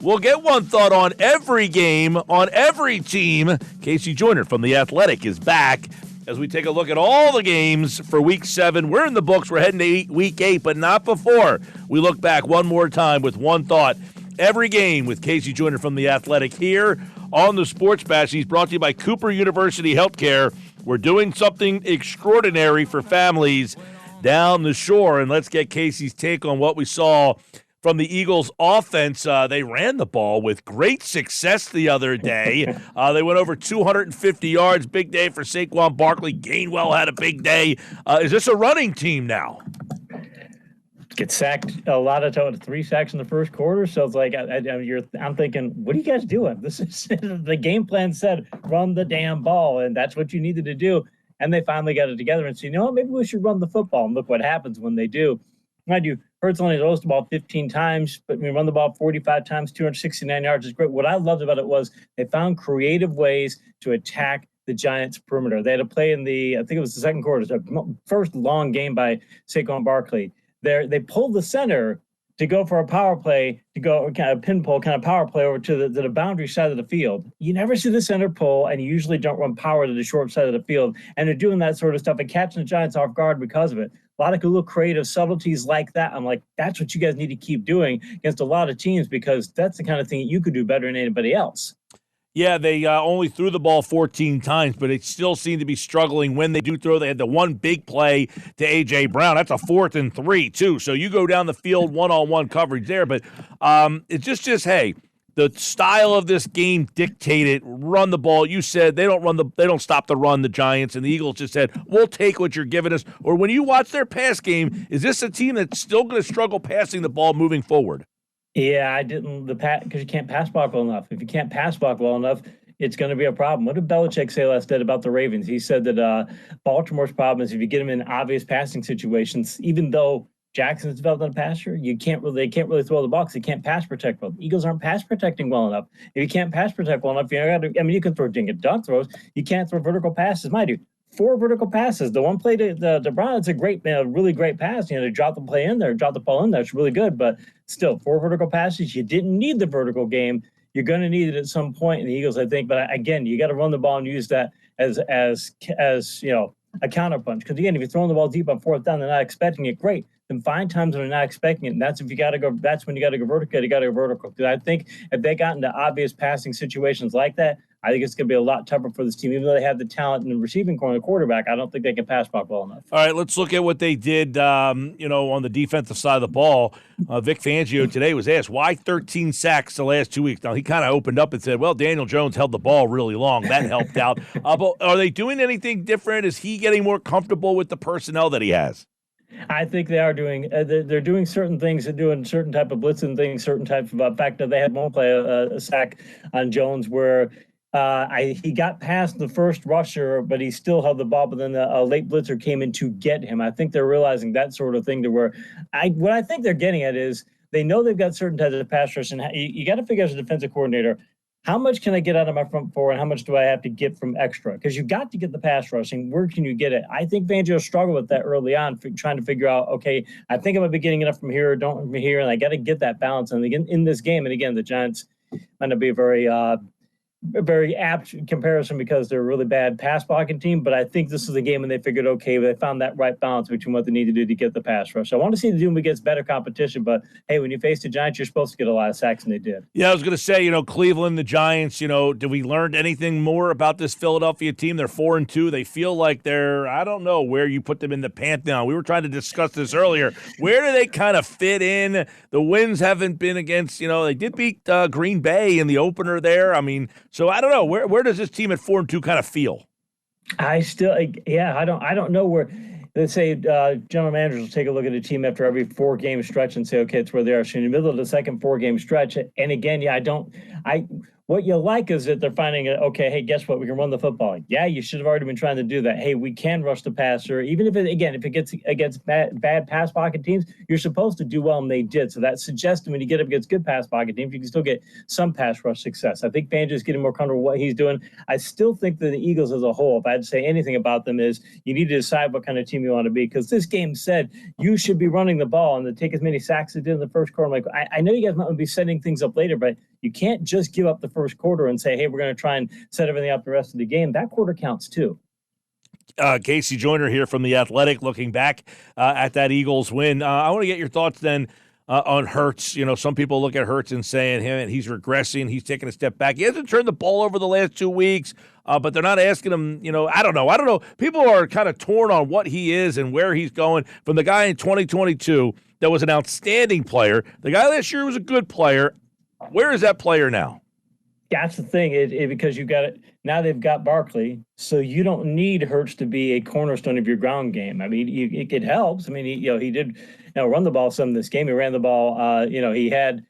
We'll get one thought on every game, on every team. Casey Joyner from The Athletic is back as we take a look at all the games for Week 7. We're in the books. We're heading to Week 8, but not before we look back one more time with one thought. Every game with Casey Joyner from The Athletic here on the Sports Bash. He's brought to you by Cooper University Healthcare. We're doing something extraordinary for families down the shore, and let's get Casey's take on what we saw from the Eagles' offense. They ran the ball with great success the other day. They went over 250 yards. Big day for Saquon Barkley. Gainwell had a big day. Is this a running team now? Get sacked a lot of times, 3 sacks in the first quarter. So it's like I'm thinking, what are you guys doing? This is the game plan said run the damn ball, and that's what you needed to do. And they finally got it together and said, you know what, maybe we should run the football. And look what happens when they do. Mind you, Hurts only throws the ball 15 times, but we run the ball 45 times, 269 yards is great. What I loved about it was they found creative ways to attack the Giants' perimeter. They had a play in I think it was the second quarter, the first long game by Saquon Barkley. They pulled the center to go for a power play, to go kind of pinball kind of power play over to the boundary side of the field. You never see the center pull, and you usually don't run power to the short side of the field. And they're doing that sort of stuff and catching the Giants off guard because of it. A lot of little creative subtleties like that. I'm like, that's what you guys need to keep doing against a lot of teams, because that's the kind of thing that you could do better than anybody else. Yeah, they only threw the ball 14 times, but it still seemed to be struggling when they do throw. They had the one big play to A.J. Brown. That's a 4th and 3, too. So you go down the field, one-on-one coverage there. But it's just hey, the style of this game dictated run the ball. You said they don't stop the run, the Giants, and the Eagles just said, we'll take what you're giving us. Or when you watch their pass game, is this a team that's still going to struggle passing the ball moving forward? Yeah, I didn't because you can't pass block well enough. If you can't pass block well enough, it's going to be a problem. What did Belichick say last night about the Ravens? He said that Baltimore's problem is if you get them in obvious passing situations, even though Jackson's developed on a passer, they can't really throw the ball because they can't pass protect well. The Eagles aren't pass protecting well enough. If you can't pass protect well enough, you can throw dink and dunk throws. You can't throw vertical passes. Mind you, 4 vertical passes. The one play to the Browns, it's a really great pass. They drop the ball in there. It's really good, but still 4 vertical passes. You didn't need the vertical game. You're going to need it at some point in the Eagles, I think. But again, you got to run the ball and use that as a counterpunch. Because again, if you're throwing the ball deep on 4th down, they're not expecting it. Great. Then find times when they're not expecting it, and that's when you got to go vertical. You got to go vertical. Because I think if they got into obvious passing situations like that, I think it's going to be a lot tougher for this team. Even though they have the talent in the receiving corner, the quarterback, I don't think they can pass block well enough. All right, let's look at what they did, on the defensive side of the ball. Vic Fangio today was asked, why 13 sacks the last 2 weeks? Now, he kind of opened up and said, well, Daniel Jones held the ball really long. That helped out. But are they doing anything different? Is he getting more comfortable with the personnel that he has? I think they are doing. They're doing certain things. They're doing certain type of blitzing things. Certain type of. In fact, they had one play a sack on Jones where he got past the first rusher, but he still held the ball. But then a late blitzer came in to get him. I think they're realizing that sort of thing to where what I think they're getting at is they know they've got certain types of pass rush, and you got to figure out as a defensive coordinator, how much can I get out of my front four and how much do I have to get from extra? Because you got to get the pass rushing. Where can you get it? I think Fangio struggled with that early on, trying to figure out, okay, I think I'm going to be getting enough from here, don't from here, and I got to get that balance. And again, in this game, and again, the Giants might not be a very apt comparison because they're a really bad pass blocking team, but I think this is a game when they figured, okay, they found that right balance between what they need to do to get the pass rush. So I want to see the team against better competition, but hey, when you face the Giants, you're supposed to get a lot of sacks, and they did. Yeah, I was going to say, Cleveland, the Giants, did we learn anything more about this Philadelphia team? They're 4-2. They feel like they're, I don't know where you put them in the pantheon. We were trying to discuss this earlier. Where do they kind of fit in? The wins haven't been against, they did beat Green Bay in the opener there. So I don't know. Where does this team at 4-2 kind of feel? I don't know where. Let's say general managers will take a look at a team after every 4-game stretch and say, okay, it's where they are. So in the middle of the second 4-game stretch, and again, what you like is that they're finding, okay, hey, guess what? We can run the football. Yeah, you should have already been trying to do that. Hey, we can rush the passer. Even if it gets against bad pass pocket teams, you're supposed to do well, and they did. So that suggests when you get up against good pass pocket teams, you can still get some pass rush success. I think Fangio's getting more comfortable with what he's doing. I still think that the Eagles as a whole, if I had to say anything about them, is you need to decide what kind of team you want to be, because this game said you should be running the ball and to take as many sacks as it did in the first quarter. I'm like, I know you guys might be setting things up later, but You can't just give up the first quarter and say, hey, we're going to try and set everything up the rest of the game. That quarter counts too. Casey Joyner here from The Athletic, looking back at that Eagles win. I want to get your thoughts then on Hurts. You know, some people look at Hurts and saying he's regressing. He's taking a step back. He hasn't turned the ball over the last 2 weeks, but they're not asking him, you know, I don't know. People are kind of torn on what he is and where he's going from the guy in 2022 that was an outstanding player. The guy last year was a good player. Where is that player now? That's the thing, because you've got it now. They've got Barkley, so you don't need Hurts to be a cornerstone of your ground game. I mean, it helps. I mean, he did run the ball some in this game. He ran the ball. He had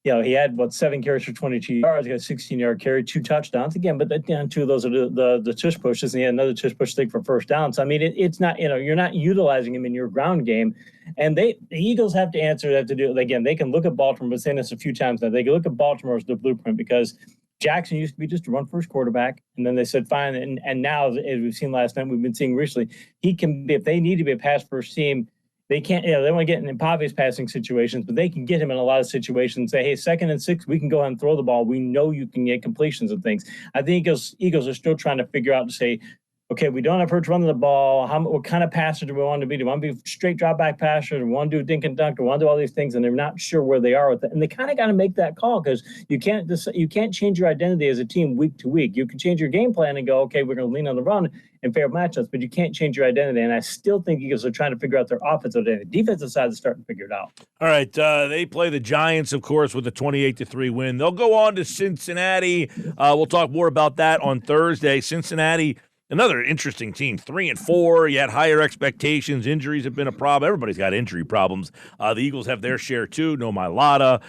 7 carries for 22 yards. He got a 16-yard carry, 2 touchdowns again. But 2 of those are the tush pushes, and he had another tush push thing for first down. So I mean, it's not you're not utilizing him in your ground game. And the Eagles have to answer that to do it again. They can look at Baltimore. I've been saying this a few times now. They can look at Baltimore as the blueprint because Jackson used to be just a run first quarterback, and then they said fine. And now, as we've seen last night, we've been seeing recently, he can be, if they need to be a pass first team. They can't, they want to get in impovious passing situations, but they can get him in a lot of situations. Say, hey, 2nd and 6, we can go ahead and throw the ball. We know you can get completions and things. I think Eagles are still trying to figure out to say, okay, we don't have Hurts running the ball. What kind of passer do we want to be? Do we want to be straight drop back passer? Do we want to do dink and dunk? Do we want to do all these things? And they're not sure where they are with it. And they kind of got to make that call because you can't change your identity as a team week to week. You can change your game plan and go, okay, we're going to lean on the run and fair matchups, but you can't change your identity. And I still think Eagles are trying to figure out their offensive identity. The defensive side is starting to figure it out. All right, they play the Giants, of course, with a 28-3 win. They'll go on to Cincinnati. We'll talk more about that on Thursday. Cincinnati, another interesting team, 3-4. You had higher expectations. Injuries have been a problem. Everybody's got injury problems. The Eagles have their share too. No Mailata.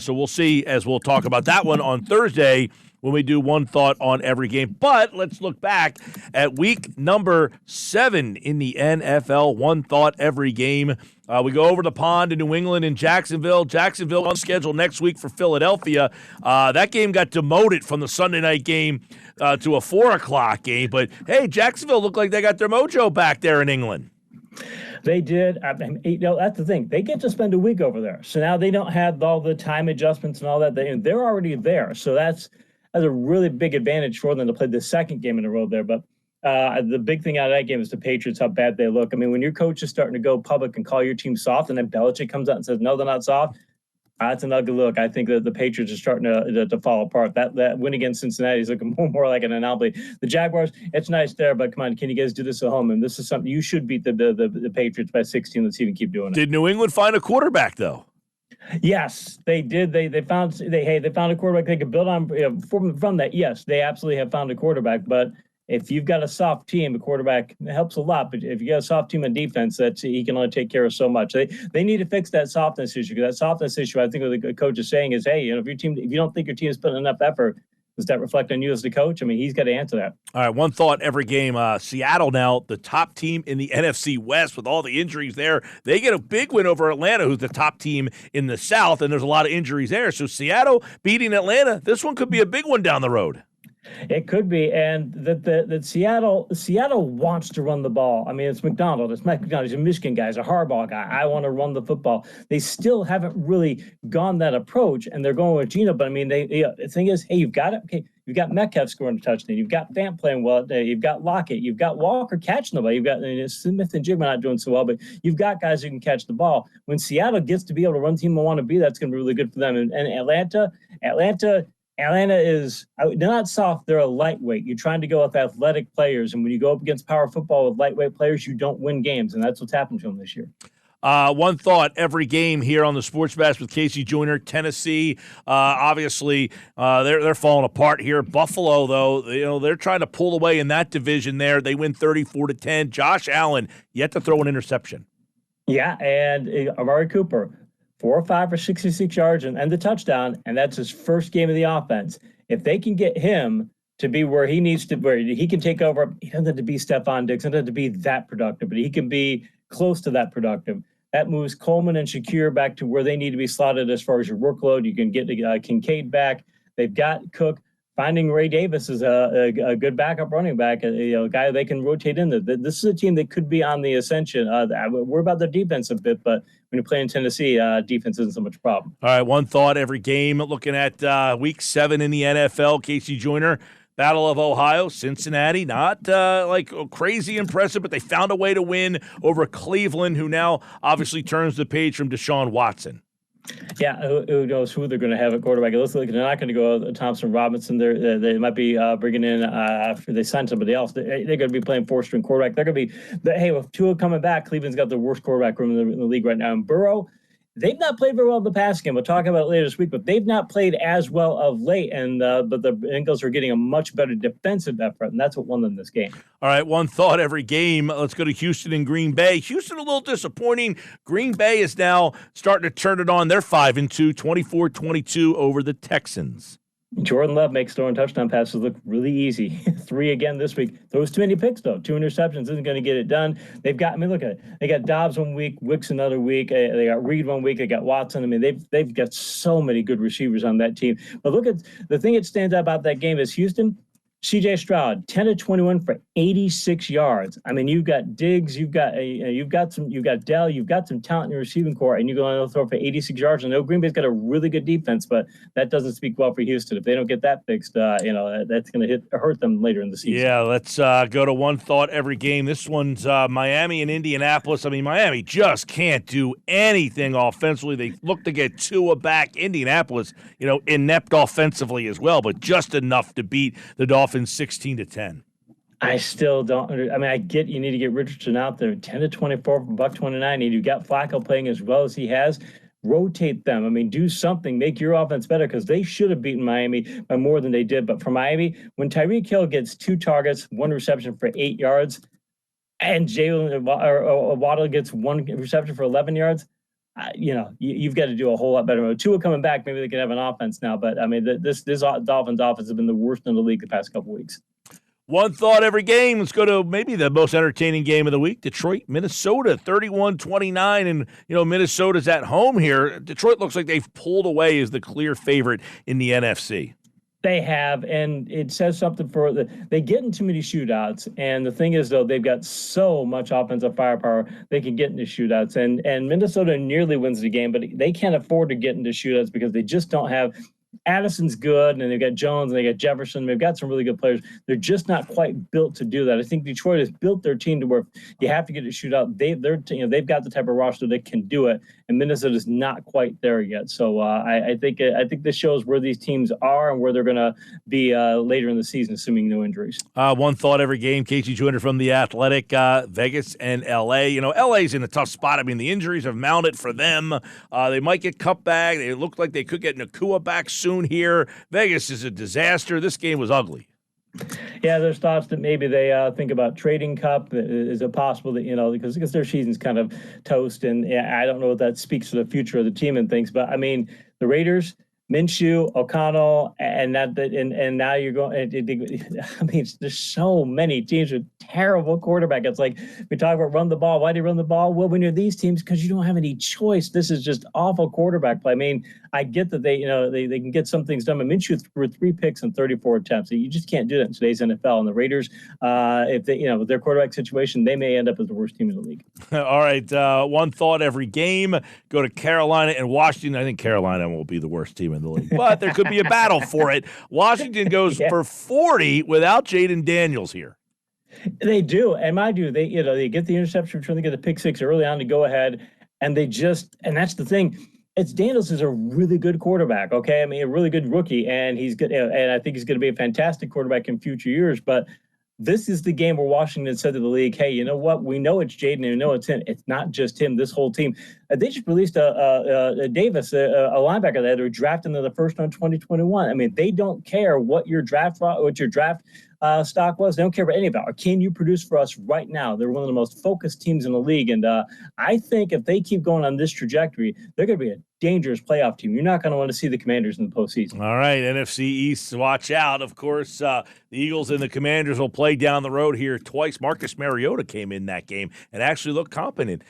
So we'll see as we'll talk about that one on Thursday when we do one thought on every game. But let's look back at week number 7 in the NFL. One thought every game. We go over the pond to New England and Jacksonville. Jacksonville on schedule next week for Philadelphia. That game got demoted from the Sunday night game to a 4 o'clock game. But, hey, Jacksonville looked like they got their mojo back there in England. They did. That's the thing. They get to spend a week over there. So now they don't have all the time adjustments and all that. They're already there. So that's a really big advantage for them to play the second game in a row there. But the big thing out of that game is the Patriots, how bad they look. I mean, when your coach is starting to go public and call your team soft, and then Belichick comes out and says, no, they're not soft, that's an ugly look. I think that the Patriots are starting to fall apart. That win against Cincinnati is looking more like an anomaly. The Jaguars, it's nice there, but come on, can you guys do this at home? And this is something you should beat the Patriots by 16. Let's even keep doing it. Did New England find a quarterback, though? Yes, they did. They found a quarterback they could build on from that. Yes, they absolutely have found a quarterback. But if you've got a soft team, a quarterback helps a lot. But if you got a soft team on defense, he can only take care of so much. They need to fix that softness issue. Because that softness issue, I think, what the coach is saying is, hey, if you don't think your team is putting enough effort, does that reflect on you as the coach? I mean, he's got to answer that. All right, one thought every game. Seattle now, the top team in the NFC West with all the injuries there. They get a big win over Atlanta, who's the top team in the South, and there's a lot of injuries there. So Seattle beating Atlanta, this one could be a big one down the road. It could be, and that Seattle wants to run the ball. I mean, it's McDonald. It's Mike McDonald. He's a Michigan guy. He's a Harbaugh guy. I want to run the football. They still haven't really gone that approach, and they're going with Geno. But I mean, the thing is, hey, you've got it. Okay, you've got Metcalf scoring a touchdown. You've got Fant playing well. You've got Lockett. You've got Walker catching the ball. You've got Smith and Jigma not doing so well, but you've got guys who can catch the ball. When Seattle gets to be able to run the team they want to be, that's going to be really good for them. And Atlanta is, they're not soft, they're a lightweight. You're trying to go with athletic players, and when you go up against power football with lightweight players, you don't win games, and that's what's happened to them this year. One thought every game here on the Sports Bash with Casey Joyner. Tennessee, obviously, they're falling apart here. Buffalo, though, they're trying to pull away in that division there. They win 34-10. Josh Allen yet to throw an interception. Yeah, and Amari Cooper, 4 or 5 for 66 yards and the touchdown, and that's his first game of the offense. If they can get him to be where he needs to, where he can take over, he doesn't have to be Stephon Diggs, doesn't have to be that productive, but he can be close to that productive. That moves Coleman and Shakir back to where they need to be slotted as far as your workload. You can get Kincaid back. They've got Cook finding Ray Davis is a good backup running back, a guy they can rotate in. This is a team that could be on the ascension. We're about the defense a bit, but when you play in Tennessee, defense isn't so much a problem. All right, one thought every game. Looking at Week 7 in the NFL, Casey Joyner, Battle of Ohio, Cincinnati, not like crazy impressive, but they found a way to win over Cleveland, who now obviously turns the page from Deshaun Watson. Yeah, who knows who they're going to have at quarterback? It looks like they're not going to go Thompson Robinson. They might be bringing in after they sign somebody else. They're going to be playing 4-string quarterback. They're going to be hey, with Tua coming back, Cleveland's got the worst quarterback room in the league right now. And Burrow, they've not played very well in the past game. We'll talk about it later this week, but they've not played as well of late. And but the Bengals are getting a much better defensive effort, and that's what won them this game. All right, one thought every game. Let's go to Houston and Green Bay. Houston a little disappointing. Green Bay is now starting to turn it on. They're 5-2, 24-22 over the Texans. Jordan Love makes throwing touchdown passes look really easy. 3 again this week. Throws too many picks, though. 2 interceptions isn't going to get it done. They've got, look at it. They got Dobbs 1 week, Wicks another week. They got Reed 1 week. They got Watson. They've got so many good receivers on that team. But look at the thing that stands out about that game is Houston. C.J. Stroud, 10-21 for 86 yards. You've got Diggs, you've got Dell, you've got some talent in your receiving core, and you're going to throw for 86 yards. I know Green Bay's got a really good defense, but that doesn't speak well for Houston. If they don't get that fixed, that's going to hurt them later in the season. Yeah, let's go to one thought every game. This one's Miami and Indianapolis. Miami just can't do anything offensively. They look to get Tua back. Indianapolis, inept offensively as well, but just enough to beat the Dolphins 16-10. I still don't. I get you need to get Richardson out there. 10-24 from $129, and you got Flacco playing as well as he has. Rotate them. Do something. Make your offense better because they should have beaten Miami by more than they did. But for Miami, when Tyreek Hill gets 2 targets, 1 reception for 8 yards, and Jalen Waddle gets 1 reception for 11 yards, you've got to do a whole lot better. Tua coming back, maybe they can have an offense now. But this Dolphins offense has been the worst in the league the past couple weeks. One thought every game. Let's go to maybe the most entertaining game of the week. Detroit, Minnesota, 31-29. And, Minnesota's at home here. Detroit looks like they've pulled away as the clear favorite in the NFC. They have, and it says something for they get in too many shootouts. And the thing is, though, they've got so much offensive firepower, they can get into shootouts. And Minnesota nearly wins the game, but they can't afford to get into shootouts because they just don't have – Addison's good, and they've got Jones, and they got Jefferson. They've got some really good players. They're just not quite built to do that. I think Detroit has built their team to where you have to get a shootout. They've got the type of roster that can do it, and Minnesota's not quite there yet. So I think this shows where these teams are and where they're going to be later in the season, assuming no injuries. One thought every game. Casey Joyner from The Athletic. Vegas and L.A. L.A.'s in a tough spot. The injuries have mounted for them. They might get cut back. They look like they could get Nakua back soon here. Vegas is a disaster. This game was ugly. Yeah, there's thoughts that maybe they think about trading Cup. Is it possible that, because their season's kind of toast, and I don't know what that speaks to the future of the team and things, but the Raiders, Minshew, O'Connell, and now you're going. There's so many teams with terrible quarterback. It's like we talk about run the ball. Why do you run the ball? Well, when you're these teams, because you don't have any choice. This is just awful quarterback play. I get that they can get some things done. Minshew threw 3 picks in 34 attempts. You just can't do that in today's NFL. And the Raiders, if they, with their quarterback situation, they may end up as the worst team in the league. All right, one thought every game. Go to Carolina and Washington. I think Carolina won't be the worst team in the league, but there could be a battle for it. Washington goes for 40 without Jaden Daniels here. They do, and mind you, they get the interception return, they get the pick 6 early on to go ahead, and that's the thing. It's Daniels is a really good quarterback, okay? A really good rookie, and he's good, and I think he's going to be a fantastic quarterback in future years. But this is the game where Washington said to the league, "Hey, you know what? We know it's Jaden, and we know it's him. It's not just him. This whole team." They just released a Davis, a linebacker that were drafted in the first round 2021. They don't care what your draft stock was. They don't care about any of it. Can you produce for us right now? They're one of the most focused teams in the league. And I think if they keep going on this trajectory, they're going to be a dangerous playoff team. You're not going to want to see the Commanders in the postseason. All right, NFC East, watch out. Of course, the Eagles and the Commanders will play down the road here twice. Marcus Mariota came in that game and actually looked competent.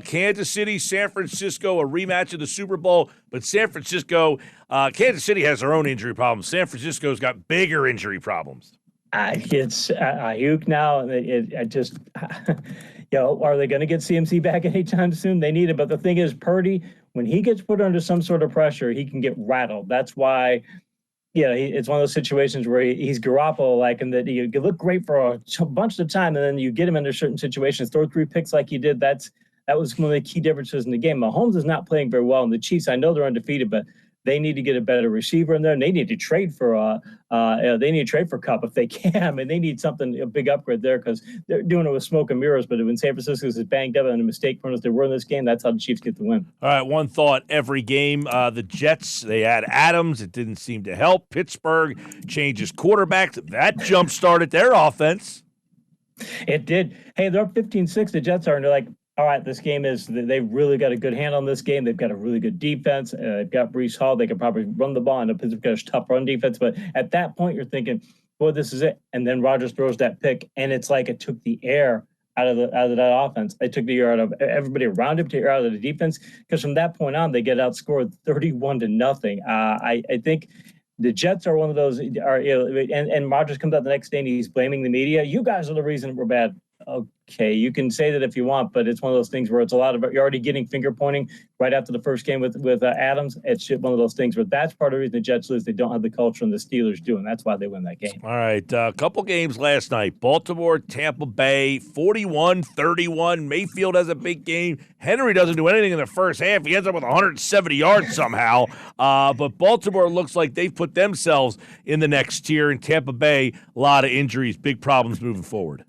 Kansas City, San Francisco, a rematch of the Super Bowl. But San Francisco, Kansas City has their own injury problems. San Francisco's got bigger injury problems. It's Ayuk now. I just, are they going to get CMC back anytime soon? They need it. But the thing is, Purdy, when he gets put under some sort of pressure, he can get rattled. That's why, it's one of those situations where he's Garoppolo-like, and that you look great for a bunch of time, and then you get him under certain situations, throw 3 picks like he did. That was one of the key differences in the game. Mahomes is not playing very well, and the Chiefs, I know they're undefeated, but they need to get a better receiver in there, and they need to trade for Kupp if they can. I mean, they need a big upgrade there, because they're doing it with smoke and mirrors. But when San Francisco is banged up and a mistake prone as they were in this game, that's how the Chiefs get the win. All right, one thought every game. The Jets, they had Adams. It didn't seem to help. Pittsburgh changes quarterbacks. That jump-started their offense. It did. Hey, they're up 15-6, the Jets are, and they're like, all right, this game they've really got a good hand on this game. They've got a really good defense. They've got Breece Hall. They could probably run the ball. I know Pittsburgh got a tough run defense, but at that point, you're thinking, boy, this is it. And then Rodgers throws that pick, and it's like it took the air out of that offense. It took the air out of everybody around him, to air out of the defense, because from that point on, they get outscored 31-0. I think the Jets are one of those, and Rodgers comes out the next day and he's blaming the media. You guys are the reason we're bad. Okay, you can say that if you want, but it's one of those things where it's a lot of, you're already getting finger pointing right after the first game with Adams. It's one of those things where that's part of the reason the Jets lose. They don't have the culture, and the Steelers do, and that's why they win that game. All right, a couple games last night. Baltimore, Tampa Bay, 41-31. Mayfield has a big game. Henry doesn't do anything in the first half. He ends up with 170 yards somehow. But Baltimore looks like they've put themselves in the next tier. And Tampa Bay, a lot of injuries, big problems moving forward.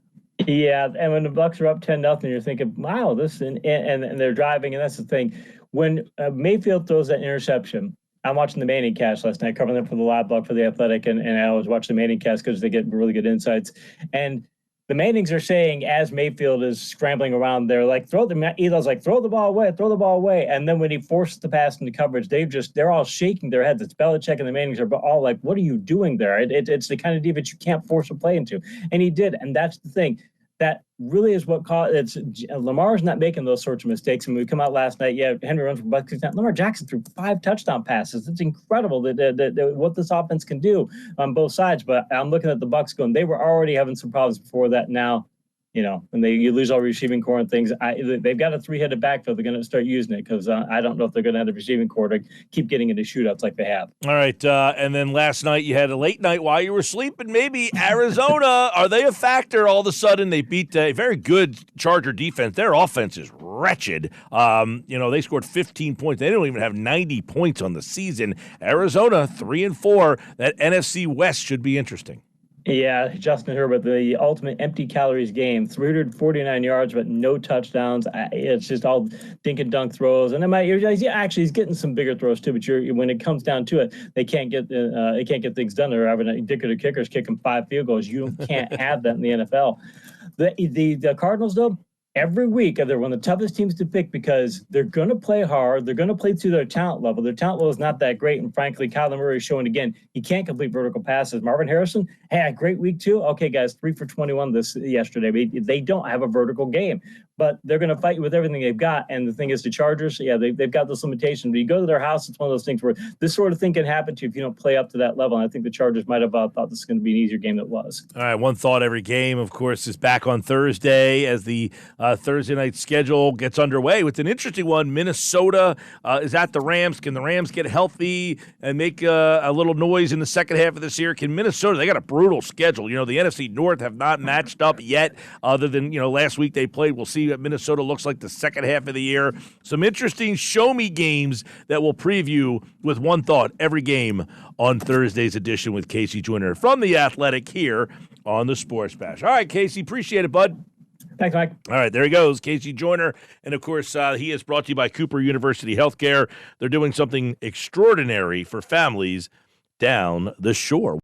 Yeah, and when the Bucs are up 10-0, you're thinking, wow, this and they're driving, and that's the thing. When Mayfield throws that interception, I'm watching the Manning cast last night, covering them for the live blog for the Athletic, and I always watch the Manning cast because they get really good insights. And the Mannings are saying, as Mayfield is scrambling around, they're like, Eli's like, throw the ball away. And then when he forces the pass into coverage, they're all shaking their heads. It's Belichick and the Mannings are all like, what are you doing there? It's the kind of defense you can't force a play into. And he did. And that's the thing. That really is what caused Lamar's not making those sorts of mistakes. And we come out last night, Henry runs for Bucs. Lamar Jackson threw 5 touchdown passes. It's incredible that what this offense can do on both sides. But I'm looking at the Bucs going, they were already having some problems before that. Now, when you lose all receiving core and things, they've got a 3-headed backfield. They're going to start using it, because I don't know if they're going to have the receiving core to keep getting into shootouts like they have. All right, and then last night you had a late night while you were sleeping. Maybe Arizona, are they a factor? All of a sudden they beat a very good Charger defense. Their offense is wretched. They scored 15 points. They don't even have 90 points on the season. Arizona 3-4. That NFC West should be interesting. Yeah, Justin Herbert, the ultimate empty calories game, 349 yards, but no touchdowns. It's just all dink and dunk throws. And he's getting some bigger throws too, but when it comes down to it, they can't get things done. They're having ridiculous kickers kicking 5 field goals. You can't have that in the NFL. The Cardinals, though, every week they're one of the toughest teams to pick, because they're going to play hard. They're going to play to their talent level. Their talent level is not that great. And frankly, Kyler Murray is showing again, he can't complete vertical passes. Marvin Harrison, hey, a great week too. Okay, guys, 3 for 21 yesterday. They don't have a vertical game, but they're going to fight you with everything they've got. And the thing is, the Chargers, they've got those limitations. But you go to their house, it's one of those things where this sort of thing can happen to you if you don't play up to that level. And I think the Chargers might have thought this was going to be an easier game than it was. All right, one thought every game, of course, is back on Thursday as the Thursday night schedule gets underway with an interesting one. Minnesota is at the Rams. Can the Rams get healthy and make a little noise in the second half of this year? Can Minnesota, they got a brutal schedule. The NFC North have not matched up yet, other than, last week they played. We'll see what Minnesota looks like the second half of the year. Some interesting show-me games that we'll preview with one thought every game on Thursday's edition with Casey Joyner from The Athletic here on the Sports Bash. All right, Casey, appreciate it, bud. Thanks, Mike. All right, there he goes, Casey Joyner. And, of course, he is brought to you by Cooper University Healthcare. They're doing something extraordinary for families down the shore.